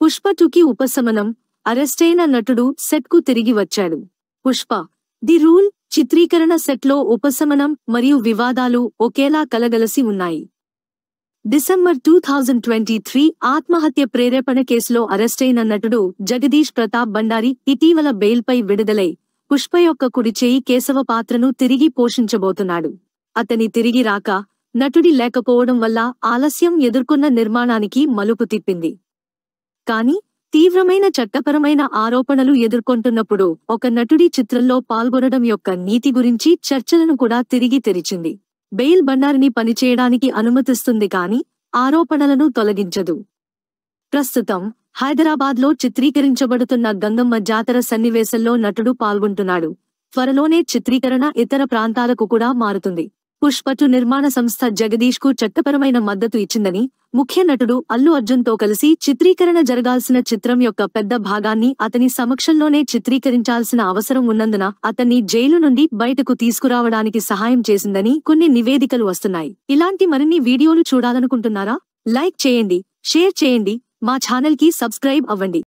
పుష్ప 2కి ఉపశమనం, అరెస్టైన నటుడు సెట్కు తిరిగి వచ్చాడు. పుష్ప ది రూల్ చిత్రీకరణ సెట్లో ఉపశమనం మరియు వివాదాలు ఒకేలా కలగలసి ఉన్నాయి. డిసెంబర్ 2023 ఆత్మహత్య ప్రేరేపణ కేసులో అరెస్టైన నటుడు జగదీష్ ప్రతాప్ బండారి ఇటీవల బెయిల్పై విడుదలై పుష్ప యొక్క కుడి చేయి కేశవ పాత్రను తిరిగి పోషించబోతున్నాడు. అతని తిరిగి రాక, నటుడి లేకపోవడం వల్ల ఆలస్యం ఎదుర్కొన్న నిర్మాణానికి మలుపు తిప్పింది. కానీ తీవ్రమైన చట్టపరమైన ఆరోపణలు ఎదుర్కొంటున్నప్పుడు ఒక నటుడి చిత్రంలో పాల్గొనడం యొక్క నీతి గురించి చర్చలను కూడా తిరిగి తెరిచింది. బెయిల్ బండారిని పనిచేయడానికి అనుమతిస్తుంది కానీ ఆరోపణలను తొలగించదు. ప్రస్తుతం హైదరాబాద్లో చిత్రీకరించబడుతున్న గంగమ్మ జాతర సన్నివేశంలో నటుడు పాల్గొంటున్నాడు. త్వరలోనే చిత్రీకరణ ఇతర ప్రాంతాలకు కూడా మారుతుంది. పుష్ప 2 నిర్మాణ సంస్థ జగదీష్కు చట్టపరమైన మద్దతు ఇచ్చిందని, ముఖ్య నటుడు అల్లు అర్జున్తో కలిసి చిత్రీకరణ జరగాల్సిన చిత్రం యొక్క పెద్ద భాగాన్ని అతని సమక్షంలోనే చిత్రీకరించాల్సిన అవసరం ఉన్నందున అతన్ని జైలు నుండి బయటకు తీసుకురావడానికి సహాయం చేసిందని కొన్ని నివేదికలు వస్తున్నాయి. ఇలాంటి మరిన్ని వీడియోలు చూడాలనుకుంటున్నారా? లైక్ చేయండి, షేర్ చేయండి, మా ఛానల్కి సబ్స్క్రైబ్ అవ్వండి.